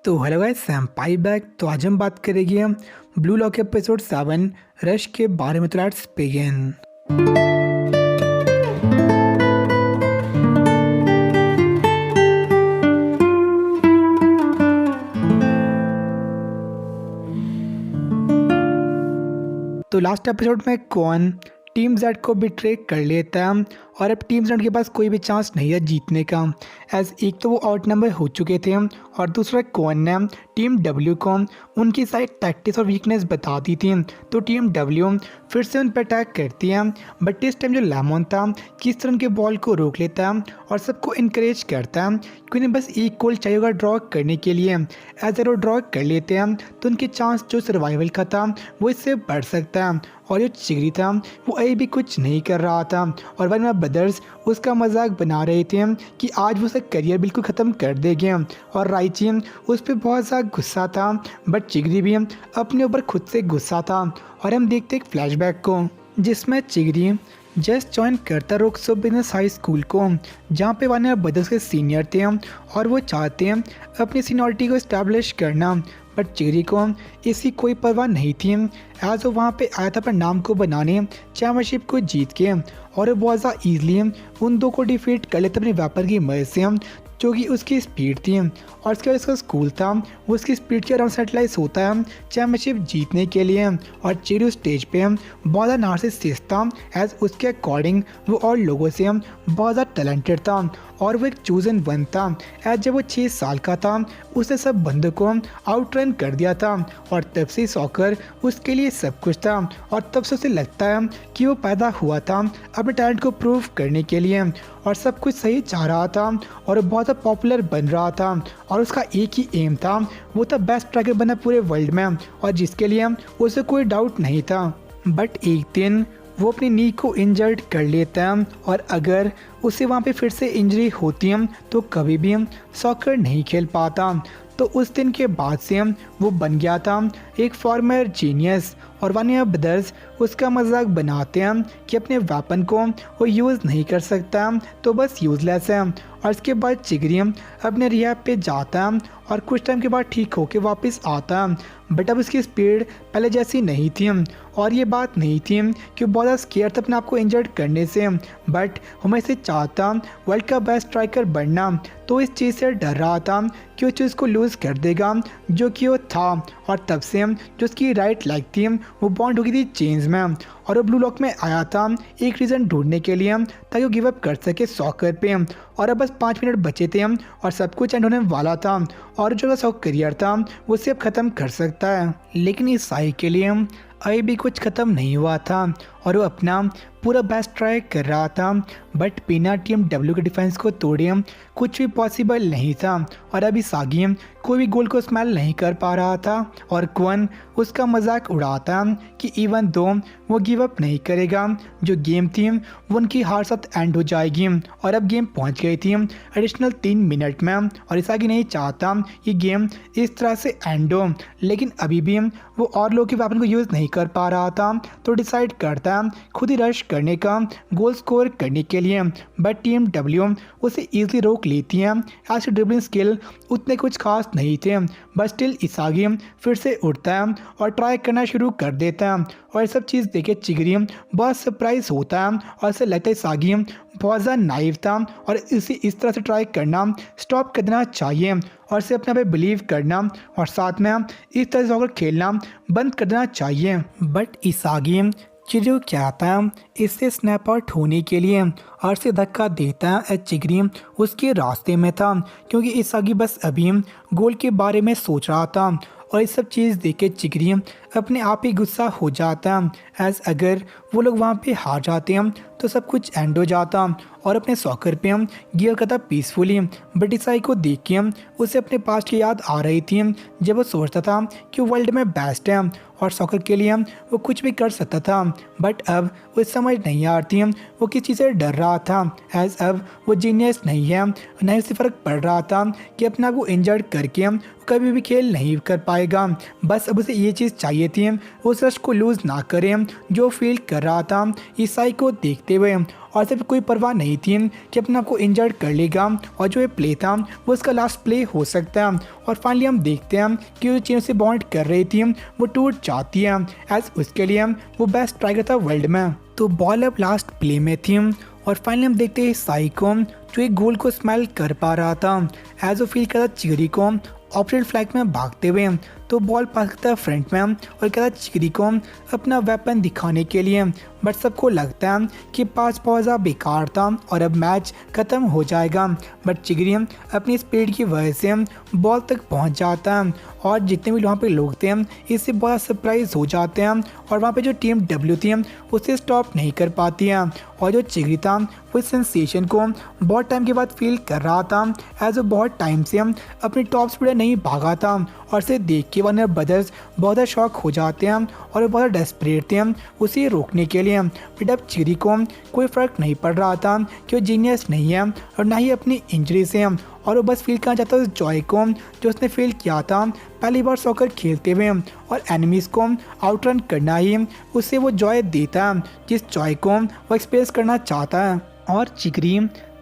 तो hello guys, सैम्पाई back. तो आज हम बात करेंगे ब्लू लॉक एपिसोड 7 रश के बारे में। तो लेट्स बिगिन। तो लास्ट एपिसोड में कौन टीम जेड को बिट्रे कर लेता है और अब टीम जेड के पास कोई भी चांस नहीं है जीतने का, एज एक तो वो आउट नंबर हो चुके थे और दूसरा कौन ने टीम डब्ल्यू को उनकी सारी टैक्टिक्स और वीकनेस बता दी थी। तो टीम डब्ल्यू फिर से उन पर अटैक करती है, बट इस टाइम जो लेमन था किस तरह उनके बॉल को रोक लेता है और सबको इनकरेज करता है कि उन्हें बस एक गोल चाहिए होगा ड्रॉ करने के लिए। एज अगर वो ड्रॉ कर लेते हैं तो उनके चांस जो सर्वाइवल का था वो इससे बढ़ सकता है। और जो चिगरी था वो अभी भी कुछ नहीं कर रहा था और वन ऑफ ब्रदर्स उसका मजाक बना रहे थे कि आज वो उसका करियर बिल्कुल ख़त्म कर देंगे। और राइची उस पर बहुत ज़्यादा गुस्सा था, बट चिगरी भी अपने ऊपर खुद से गुस्सा था। और हम देखते एक फ्लैशबैक को जिसमें चिगरी जस्ट ज्वाइन करता रोक्सो बिजनेस हाई स्कूल को, जहाँ पे वन ऑफ ब्रदर्स के सीनियर थे और वो चाहते हैं अपनी सीनियरिटी को इस्टेब्लिश करना। बट चिगरी को इसकी कोई परवाह नहीं थी, एज वो वहाँ पे आया था अपने नाम को बनाने, चैम्पियनशिप को जीत के। और वो बहुत ज़्यादा ईजिली उन दो को डिफीट कर लेते अपने वेपन की मदद से, जो कि उसकी स्पीड थी। और इसके बाद इसका स्कूल था वो उसकी स्पीड के अराउंड सेटलाइज होता है चैम्पियनशिप जीतने के लिए। और चिगरी स्टेज पे बहुत ज़्यादा नार्सिसिस्ट था, एज उसके अकॉर्डिंग वो और लोगों से बहुत ज़्यादा टैलेंटेड था और वो एक चूजन वन था। एज जब वो 6 साल का था उसने सब बंदों को आउट रन कर दिया था और तब से सॉकर उसके लिए सब कुछ था। और तब से उसे लगता है कि वो पैदा हुआ था अपने टैलेंट को प्रूव करने के लिए और सब कुछ सही चाह रहा था और बहुत पॉपुलर बन रहा था। और उसका एक ही एम था, वो था बेस्ट स्ट्राइकर बनना पूरे वर्ल्ड में, और जिसके लिए उसे कोई डाउट नहीं था। बट एक दिन वो अपनी नी को इंजर्ड कर लेता है और अगर उसे वहाँ पे फिर से इंजरी होती है तो कभी भी सॉकर नहीं खेल पाता। तो उस दिन के बाद से वो बन गया था एक फॉर्मर जीनियस और वन ऑफ ब्रदर्स उसका मजाक बनाते हैं कि अपने वेपन को वो यूज़ नहीं कर सकता तो बस यूज़लेस है। और इसके बाद चिगरी अपने रिहैब पे जाता है और कुछ टाइम के बाद ठीक होके वापस आता है, बट अब उसकी स्पीड पहले जैसी नहीं थी। और ये बात नहीं थी कि वो बहुत ज़्यादा स्केयर था अपने आप को इंजर्ड करने से, बट हमें से चाहता वर्ल्ड का बेस्ट स्ट्राइकर बनना। तो इस चीज़ से डर रहा था कि वो चीज़ को लूज़ कर देगा जो कि वो था। और तब से जो उसकी राइट लेग थी वो बॉन्ड हो गई थी चेंज में और वो ब्लू लॉक में आया था एक रीज़न ढूंढने के लिए ताकि वो गिव अप कर सके सॉकर पे। और अब बस 5 मिनट बचे थे और सब कुछ एंड होने वाला था और जो उसका करियर था वो उसे अब ख़त्म कर सकता है। लेकिन इस साई के लिए अभी भी कुछ ख़त्म नहीं हुआ था और वो अपना पूरा बेस्ट ट्राई कर रहा था, बट बिना टीम डब्ल्यू के डिफेंस को तोड़े कुछ भी पॉसिबल नहीं था। और अभी सागी कोई भी गोल को स्मेल नहीं कर पा रहा था और क्वन उसका मजाक उड़ाता कि इवन दो वो गिव अप नहीं करेगा, जो गेम थी वो उनकी हार साथ एंड हो जाएगी। और अब गेम पहुंच गई थी एडिशनल 3 मिनट में और इसागी नहीं चाहता ये गेम इस तरह से एंड हो, लेकिन अभी भी वो और लोगों के वेपन को यूज़ नहीं कर पा रहा था तो डिसाइड करता खुद ही रश करने का गोल स्कोर करने के लिए। बट टीम डब्ल्यू उसे ईजिली रोक लेती है, ऐसे ड्रिबलिंग स्किल उतने कुछ खास नहीं थे। बट स्टिल इसागी फिर से उठता है और ट्राई करना शुरू कर देता है और ये सब चीज़ देखे चिगरी बहुत सरप्राइज होता है और ऐसे लगता है इसागी बहुत ज़्यादा नाइव था और इसे इस तरह से ट्राई करना स्टॉप कर देना चाहिए और इसे अपने पे बिलीव करना और साथ में इस तरह से सॉकर खेलना बंद कर देना चाहिए। बट इसागी चिगरी क्या आता है इससे स्नैप आउट होने के लिए और से धक्का देता है। चिगरी उसके रास्ते में था क्योंकि इसागी बस अभी गोल के बारे में सोच रहा था और ये सब चीज़ देख के चिगरी अपने आप ही गुस्सा हो जाता, एज अगर वो लोग वहाँ पे हार जाते हैं तो सब कुछ एंड हो जाता और अपने सॉकर पे गियर करता पीसफुली। बट इसाई को देख के उसे अपने पास्ट की याद आ रही थी जब वो सोचता था कि वो वर्ल्ड में बेस्ट है और सॉकर के लिए वो कुछ भी कर सकता था। बट अब वो समझ नहीं आती वो किस चीज़ से डर रहा था, एज अब वो जीनियस नहीं है, नहीं उससे फ़र्क पड़ रहा था कि अपना वो इंजर्ड करके कभी भी खेल नहीं कर पाएगा। बस अब उसे ये चीज़ चाहिए लिए थी उस रश को लूज़ ना करें जो फील कर रहा था ईसाई को देखते हुए, और सिर्फ कोई परवाह नहीं थी कि अपना को इंजर्ड कर लेगा और जो ये प्ले था वो उसका लास्ट प्ले हो सकता है। और फाइनली हम देखते हैं कि जो चीन से बॉन्ड कर रही थी वो टूट जाती है, एज उसके लिए वो बेस्ट स्ट्राइकर था वर्ल्ड में। तो बॉल अब लास्ट प्ले में थी और फाइनली हम देखते हैं साई को जो एक गोल को स्मेल कर पा रहा था, एज वो फील करता चिगरी को ऑपोजिट फ्लैग में भागते हुए। तो बॉल पास करता है फ्रंट में और कहता चिगरी को अपना वेपन दिखाने के लिए, बट सबको लगता है कि पास बहुत ज़्यादा बेकार था और अब मैच ख़त्म हो जाएगा। बट चिगरी अपनी स्पीड की वजह से बॉल तक पहुंच जाता है और जितने भी वहाँ पे लोग थे इससे बहुत सरप्राइज हो जाते हैं और वहाँ पे जो टीम डब्ल्यू थी उसे स्टॉप नहीं कर पाती है। और जो चिगरी था वो इस सेंसेशन को बहुत टाइम के बाद फील कर रहा था, एज वो बहुत टाइम से अपनी टॉप स्पीड नहीं भागा था और इसे देख के वार्नर ब्रदर्स बहुत ज़्यादा शॉक हो जाते हैं और वो बहुत डेस्परेट थे उसे रोकने के लिए। बट अब चिगरी को कोई फ़र्क नहीं पड़ रहा था कि वो जीनियस नहीं है और ना ही अपनी इंजरी से, और वो बस फील करना चाहता उस जॉय को जो उसने फील किया था पहली बार सॉकर खेलते हुए, और एनिमीज़ को आउटरन करना ही उसे वो जॉय देता है जिस जॉय को वो एक्सपीरियंस करना चाहता है। और चिगरी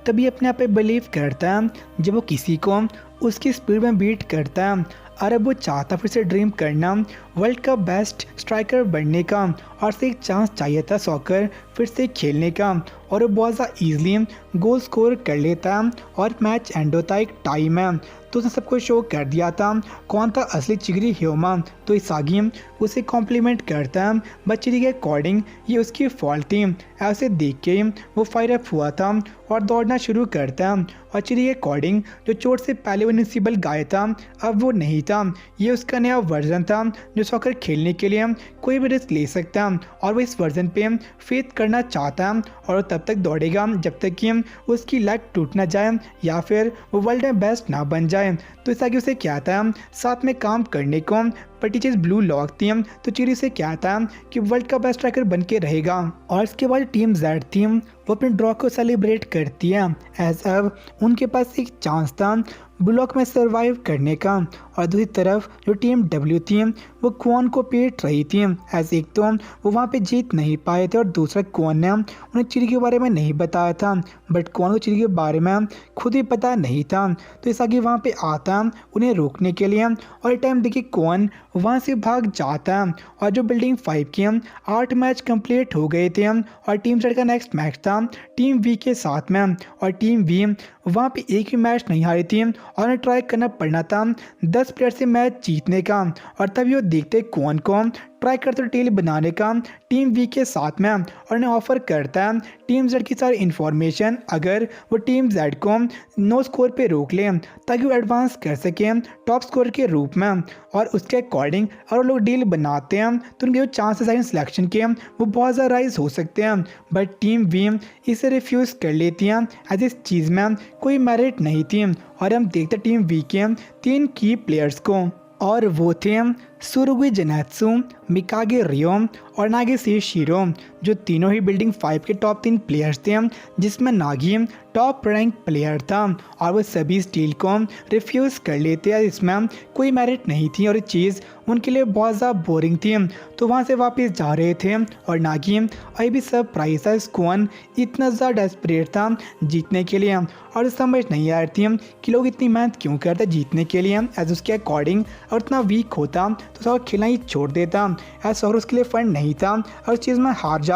तभी अपने आप पे बिलीव करता है जब वो किसी को उसकी स्पीड में बीट करता है, और अब वो चाहता फिर से ड्रीम करना वर्ल्ड का बेस्ट स्ट्राइकर बनने का, और उसे एक चांस चाहिए था सॉकर फिर से खेलने का, और वो बहुत ज़्यादा ईजिली गोल स्कोर कर लेता है और मैच एंड होता है एक टाइम है। तो उसने सबको शो कर दिया था कौन था असली चिगरी ह्योमा। तो इसागी उसे कॉम्प्लीमेंट करता है, बट चिगरी के अकॉर्डिंग ये उसकी फॉल्ट थी। ऐसे देख के वो फायर अप हुआ था और दौड़ना शुरू करता है, और चिगरी के अकॉर्डिंग जो चोट से पहले वो इनविंसिबल गाय था अब वो नहीं था, ये उसका नया वर्जन था जो सॉकर खेलने के लिए कोई भी रिस्क ले सकता और वो इस वर्जन पे फेथ करना चाहता और वो तब तक दौड़ेगा जब तक कि उसकी लेग टूट ना जाए या फिर वो वर्ल्ड में बेस्ट ना बन जाए। तो इस आगे उसे क्या था साथ में काम करने को, पर टीचर्स ब्लू लॉक थी तो चिगरी से क्या था कि वर्ल्ड का बेस्ट स्ट्राइकर बन के रहेगा। और इसके बाद टीम जेड थी वो अपने ड्रॉ को सेलिब्रेट करती है, एज अब उनके पास एक चांस था ब्लॉक में सरवाइव करने का, और दूसरी तरफ जो टीम डब्ल्यू थी वो क्वान को पीट रही थी, एज एक तो वो वहाँ पे जीत नहीं पाए थे और दूसरा क्वान ने उन्हें चिड़ी के बारे में नहीं बताया था, बट क्वान को चिड़ी के बारे में खुद ही पता नहीं था। तो इस आगे वहाँ पे आता उन्हें रोकने के लिए, और टाइम देखिए क्वान वहाँ से भाग जाता है। और जो बिल्डिंग 5 के 8 मैच कंप्लीट हो गए थे और टीम जेड का नेक्स्ट मैच था टीम वी के साथ में, और टीम वी वहाँ पे एक भी मैच नहीं हारी थी और उन्हें ट्राई करना पड़ना था 10 प्लेयर से मैच जीतने का, और तभी वो देखते कौन को ट्राई करते टील बनाने का टीम वी के साथ में, और उन्हें ऑफर करता है टीम जेड की सारी इन्फॉर्मेशन अगर वो टीम जेड को नो स्कोर पे रोक ले ताकि वो एडवांस कर सके टॉप स्कोर के रूप में। और उसके अकॉर्डिंग अगर वो लोग डील बनाते हैं तो उनके जो चांसेस हैं सिलेक्शन के वो बहुत ज़्यादा राइज हो सकते हैं, बट टीम वी इसे रिफ्यूज़ कर लेती हैं एज इस चीज़ में कोई मेरिट नहीं थी। और हम देखते टीम वी के 3 की प्लेयर्स को, और वो थे सुरुगी जेनेत्सु, मिकागे रियो और नागी शिरो, जो तीनों ही बिल्डिंग 5 के टॉप 3 प्लेयर्स थे, जिसमें नागी टॉप रैंक प्लेयर था और वो सभी स्टील को रिफ्यूज़ कर लेते हैं, इसमें कोई मेरिट नहीं थी और ये चीज़ उनके लिए बहुत ज़्यादा बोरिंग थी। तो वहाँ से वापस जा रहे थे और नागी अभी भी सरप्राइज था स्कोन इतना ज़्यादा डेस्परेट था जीतने के लिए, और समझ नहीं आ रही थी कि लोग इतनी मेहनत क्यों करते जीतने के लिए, एज उसके अकॉर्डिंग और इतना वीक होता तो सॉकर खेलना ही छोड़ देता, एज सॉकर उसके लिए फंड नहीं था और उस चीज़ में हार जाए।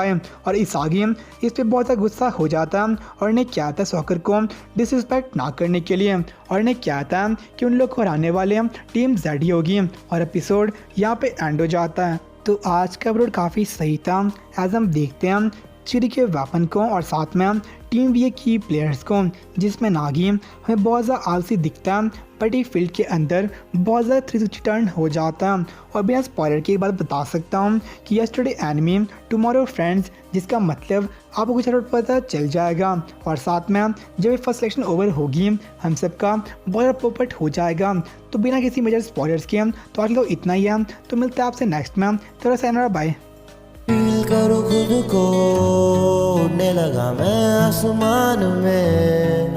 और इस आगे इस पर बहुत ज़्यादा गुस्सा हो जाता और इन्हें क्या था सॉकर को डिसरिस्पेक्ट ना करने के लिए, और इन्हें क्या था कि उन लोग को हराने वाले टीम जेड ही होगी, और एपिसोड यहाँ पे एंड हो जाता है। तो आज का एपिसोड काफ़ी सही था, एज हम देखते हैं चिड़ी के वेपन को और साथ में टीम वी की प्लेयर्स को, जिसमें नागी हमें बहुत ज़्यादा आलसी दिखता है बट ये फील्ड के अंदर बहुत ज़्यादा 360 टर्न हो जाता है। और बिना स्पॉइलर की एक बात बता सकता हूँ कि यस्टरडे एनिमी टुमारो फ्रेंड्स, जिसका मतलब आपको कुछ पता चल जाएगा, और साथ में जब ये फर्स्ट सिलेक्शन ओवर होगी हम सबका बहुत ज़्यादा पोपट हो जाएगा। तो बिना किसी मेजर स्पॉयलर्स के तो आज तो इतना ही है, तो मिलते हैं आपसे नेक्स्ट में, थोड़ा सा बाय। फील करो खुद को, उड़ने लगा मैं आसमान में।